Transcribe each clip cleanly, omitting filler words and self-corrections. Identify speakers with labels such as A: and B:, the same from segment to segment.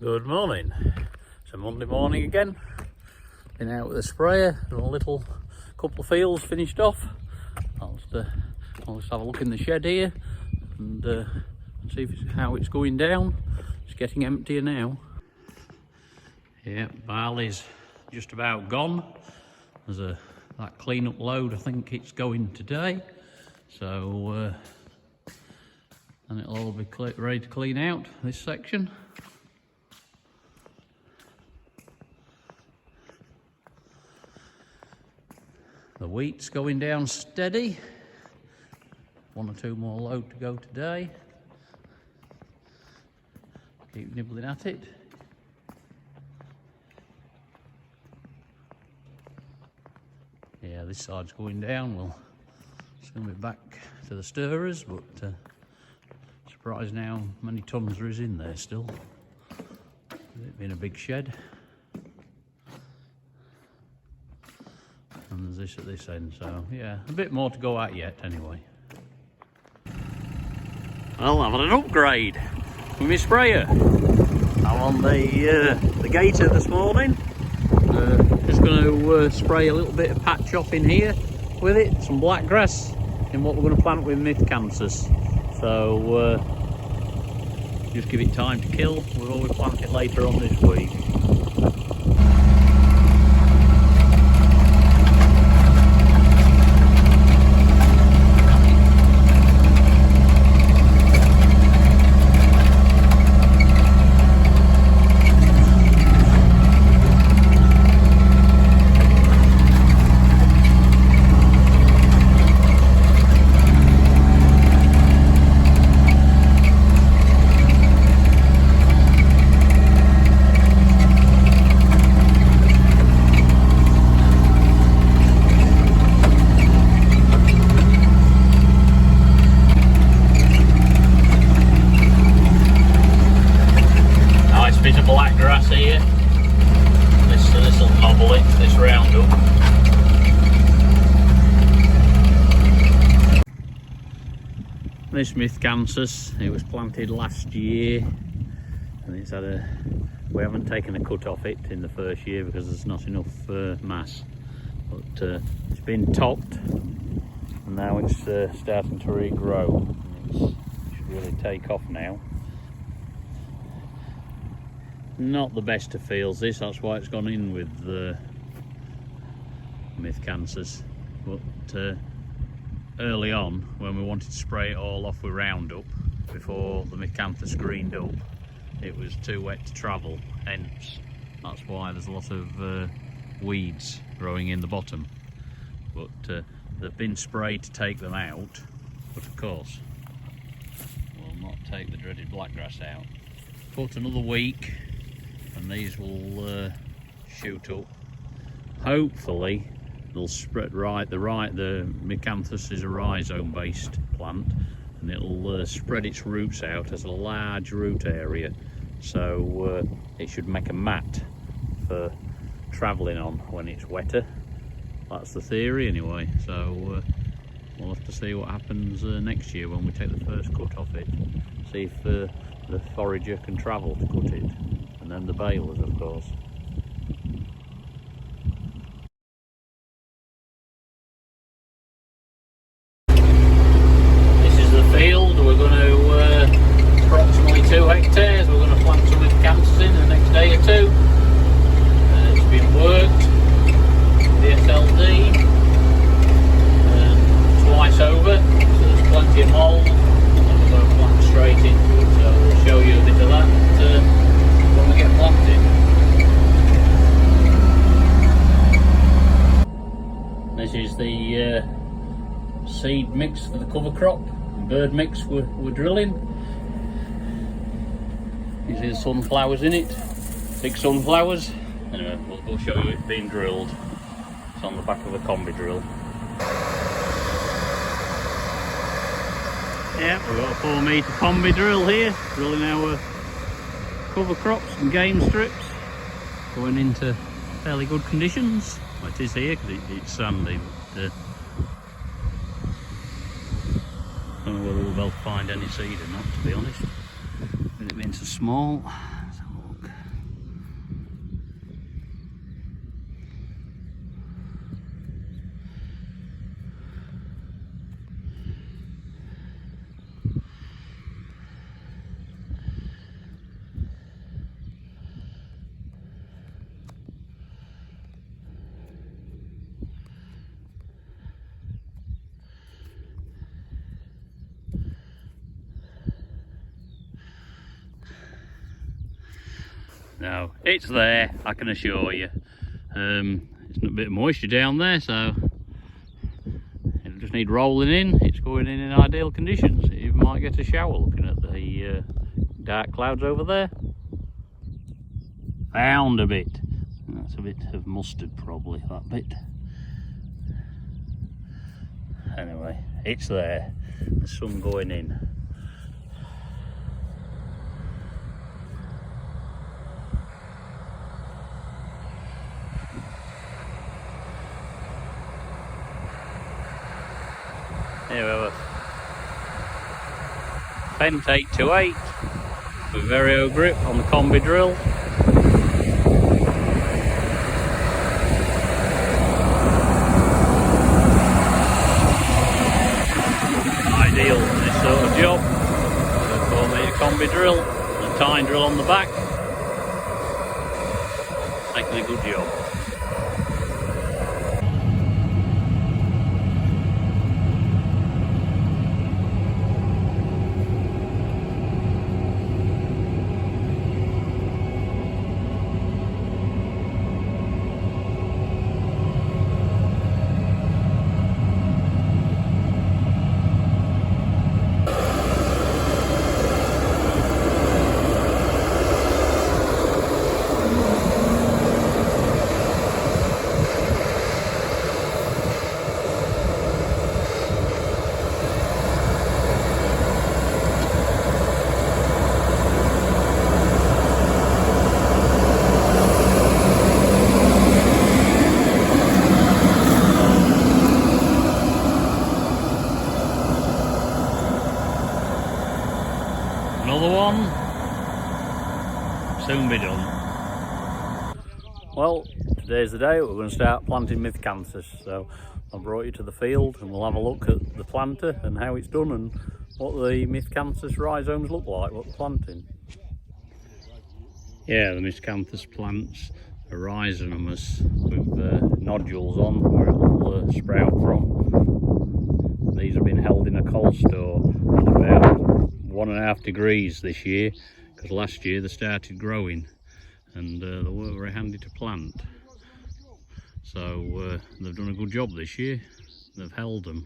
A: Good morning. It's a Monday morning again. Been out with a sprayer, done a little couple of fields finished off. I'll just have a look in the shed here and see how it's going down. It's getting emptier now. Yeah, barley's just about gone. There's that clean-up load, I think it's going today. So and it'll all be ready to clean out this section. The wheat's going down steady. One or two more load to go today. Keep nibbling at it. Yeah, this side's going down. We'll soon be back to the stirrers, but surprised now how many tons there is in there still. It being a big shed. And there's this at this end, so yeah, a bit more to go at yet anyway. Well, I've had an upgrade with my sprayer. I'm on the Gator this morning. Just going to spray a little bit of patch off in here with it, some black grass in what we're going to plant with Mythcanthus. So just give it time to kill. We'll always plant it later on this week. Bit of black grass here. This will nobble it, this Roundup. This Mythcanthus, it was planted last year, and it's had we haven't taken a cut off it in the first year because there's not enough mass. But it's been topped, and now it's starting to regrow. It should really take off now. Not the best of fields this, that's why it's gone in with the Mythcanthus. But early on, when we wanted to spray it all off with Roundup before the Mythcanthus greened up, it was too wet to travel, hence that's why there's a lot of weeds growing in the bottom. But they've been sprayed to take them out, but of course will not take the dreaded blackgrass out. Put another week and these will shoot up. Hopefully they'll spread right. The Mythcanthus is a rhizome based plant, and it'll spread its roots out as a large root area, so it should make a mat for travelling on when it's wetter. That's the theory anyway, so we'll have to see what happens next year when we take the first cut off it. See if the forager can travel to cut it, and then the balers, of course. This is the field. We're going to approximately 2 hectares. We're going to plant some Mythcanthus in the next day or two. It's been worked, the SLD, twice over, so there's plenty of mould, and we're going to plant straight into it. So we'll show you a bit of that when we get planted. This is the seed mix for the cover crop, bird mix we're drilling. You see the sunflowers in it, big sunflowers. Anyway, we'll show you it being drilled. It's on the back of a combi drill. Yeah, we've got a 4 metre combi drill here, drilling our cover crops and game strips, going into fairly good conditions. Well, it is here because it's sandy, but I don't know whether we'll be able to find any seed or not, to be honest, with it being so small. Let's have a look. No, it's there, I can assure you. It's a bit of moisture down there, so it'll just need rolling in. It's going in ideal conditions. You might get a shower looking at the dark clouds over there. Found a bit. That's a bit of mustard probably, that bit. Anyway, it's there. The sun going in. Here we have a Fendt 828 with Vario grip on the combi drill. Ideal for this sort of job. 4-metre combi drill and a tine drill on the back. Making a good job. Another one, soon be done. Well, today's the day we're going to start planting Miscanthus. So I brought you to the field and we'll have a look at the planter and how it's done and what the Miscanthus rhizomes look like, what we're planting. Yeah, the Miscanthus plants are rhizomatous with nodules on where it will sprout from. These have been held in a cold store at about 1.5 degrees this year, because last year they started growing and they weren't very handy to plant. So they've done a good job this year. They've held them.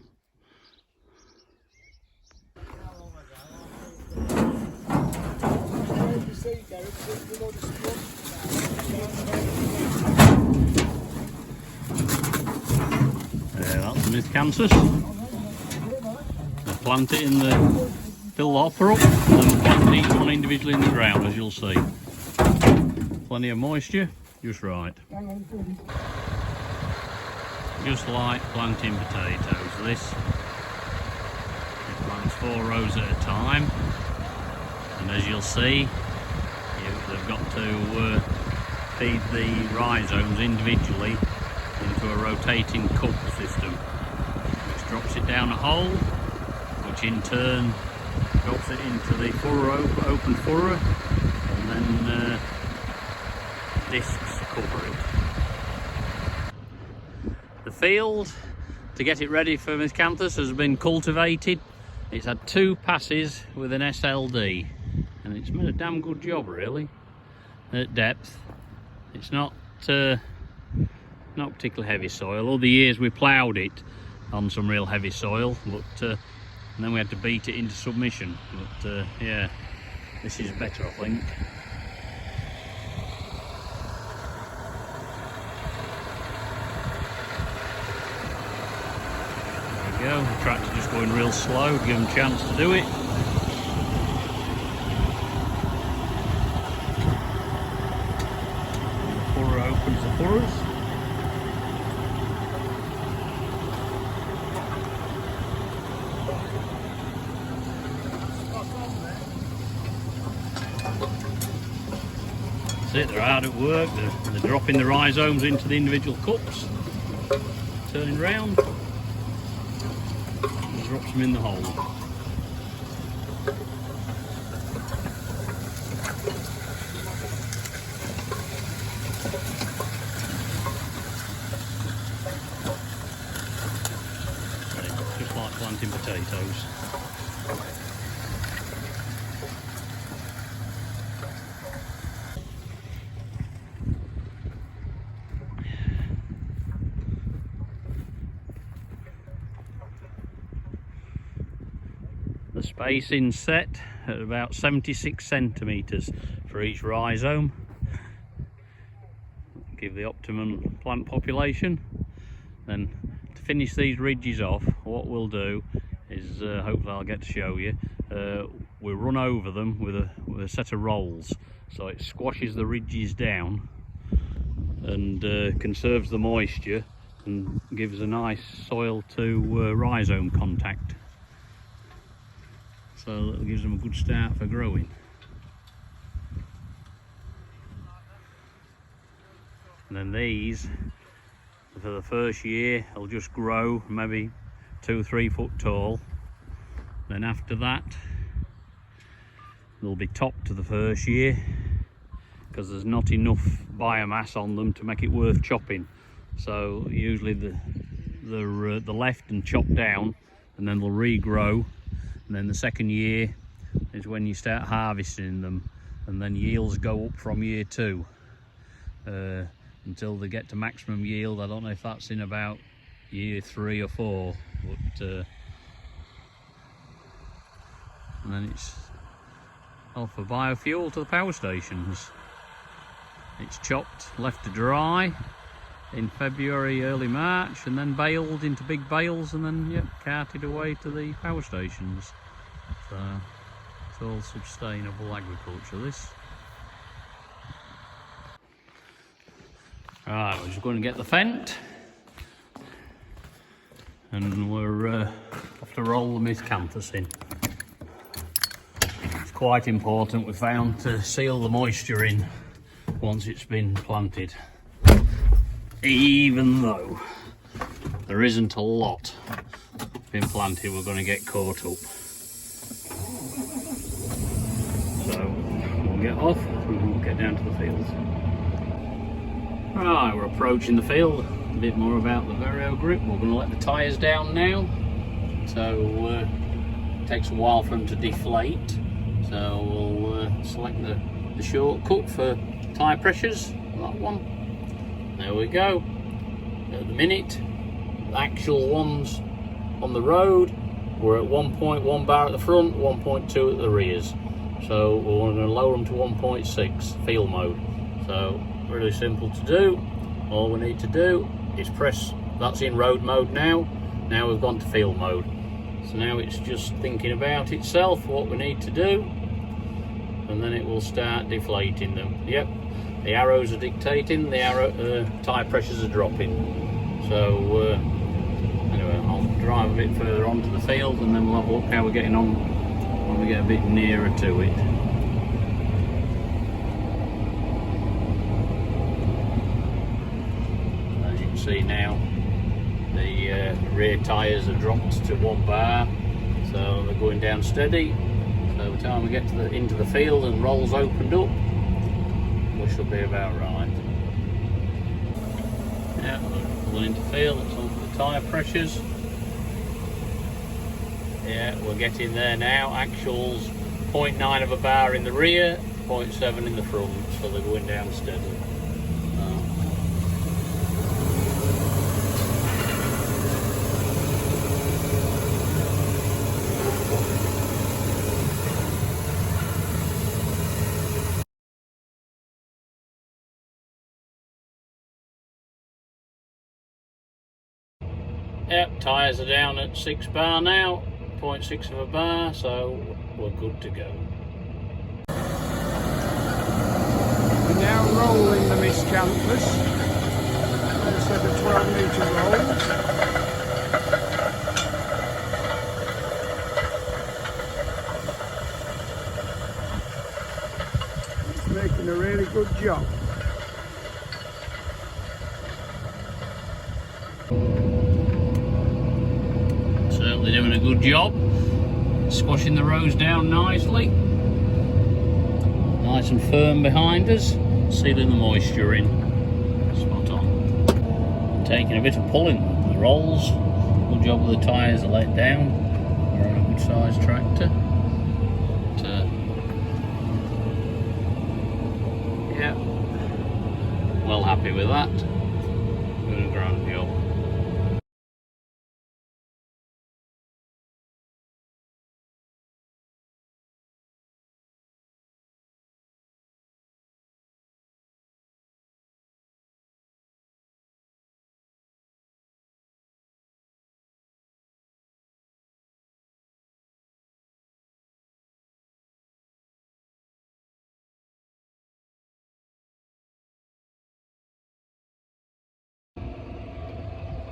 A: That's the Miscanthus. They'll plant it in the fill the hopper up and then we'll plant each one individually in the ground, as you'll see. Plenty of moisture, just right. Just like planting potatoes, this. It plants 4 rows at a time, and as you'll see, they've got to feed the rhizomes individually into a rotating cup system, which drops it down a hole, which in turn drops it into the furrow, open furrow, and then discs cover it. The field to get it ready for Miscanthus has been cultivated. It's had 2 passes with an SLD and it's made a damn good job really at depth. It's not particularly heavy soil. Other years we ploughed it on some real heavy soil, but and then we had to beat it into submission, but yeah, this is better I think. There we go, the tractor just going real slow to give them a chance to do it. And the furrow opens the furrows. They're hard at work, they're dropping the rhizomes into the individual cups, turning round, and drops them in the hole. Just like planting potatoes. Spacing set at about 76 centimetres for each rhizome. Give the optimum plant population. Then to finish these ridges off, what we'll do is, hopefully I'll get to show you, we'll run over them with a set of rolls, so it squashes the ridges down and conserves the moisture and gives a nice soil to rhizome contact, so that gives them a good start for growing. And then these, for the first year, they'll just grow maybe 2-3 foot tall. Then after that, they'll be topped to the first year because there's not enough biomass on them to make it worth chopping. So usually they're left and chopped down, and then they'll regrow. And then the second year is when you start harvesting them, and then yields go up from year 2 until they get to maximum yield. I don't know if that's in about year 3 or 4, but and then it's off for biofuel to the power stations. It's chopped, left to dry in February, early March, and then baled into big bales, and then carted away to the power stations. So it's all sustainable agriculture, this. Right, we're just going to get the fent, and we're have to roll the miscanthus in. It's quite important, we found, to seal the moisture in once it's been planted, even though there isn't a lot been planted. We're going to get caught up, so we'll get off and we'll get down to the fields. Right, we're approaching the field. A bit more about the Vario grip. We're going to let the tyres down now, so it takes a while for them to deflate. So we'll select the shortcut for tyre pressures, that one. There we go. At the minute, the actual ones on the road, we're at 1.1 bar at the front, 1.2 at the rears. So we're going to lower them to 1.6 field mode. So really simple to do. All we need to do is press, that's in road mode now. Now we've gone to field mode. So now it's just thinking about itself, what we need to do, and then it will start deflating them. Yep, the arrows are dictating, the tyre pressures are dropping. So anyway, I'll drive a bit further onto the field, and then we'll have a look how we're getting on when we get a bit nearer to it. See now, the rear tyres are dropped to 1 bar, so they're going down steady. So by the time we get to into the field and rolls opened up, we should be about right. Yeah, we're pulling into field. Let's look at the tyre pressures. Yeah, we're getting there now. Actuals 0.9 of a bar in the rear, 0.7 in the front, so they're going down steady. Yep, tyres are down at 6 bar now, 0.6 of a bar, so we're good to go.
B: We're now rolling the miscanthus instead of 12-metre rolls. It's making a really good job.
A: Certainly doing a good job, squashing the rows down nicely, nice and firm behind us, sealing the moisture in, spot on. Taking a bit of pulling the rolls, good job with the tyres are let down. We're on a good sized tractor, but, yeah, well happy with that, doing a grand job.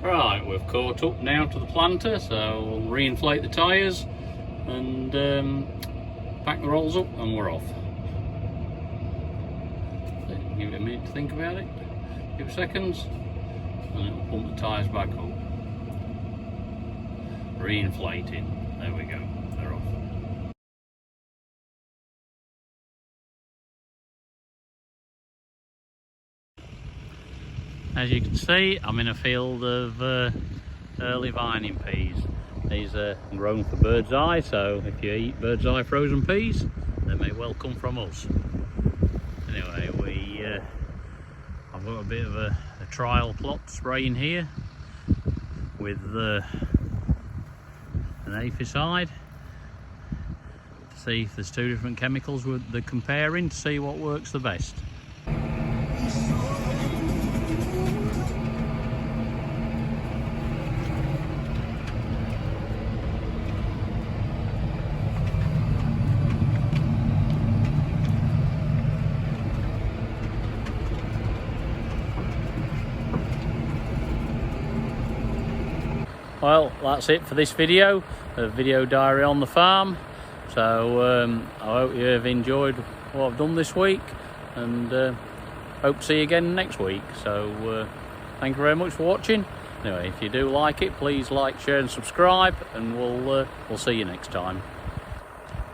A: Right, we've caught up now to the planter, so we'll re-inflate the tyres and pack the rolls up and we're off. Give it a minute to think about it, a few seconds, and it'll pump the tyres back up. Re-inflating, there we go, they're off. As you can see, I'm in a field of early vining peas. These are grown for bird's eye, so if you eat bird's eye frozen peas, they may well come from us. Anyway, I've got a bit of a trial plot spraying here with an aphicide to see if there's two different chemicals they're comparing to see what works the best. Well, that's it for this video, a video diary on the farm. So I hope you have enjoyed what I've done this week, and hope to see you again next week. So thank you very much for watching. Anyway, if you do like it, please like, share and subscribe, and we'll see you next time.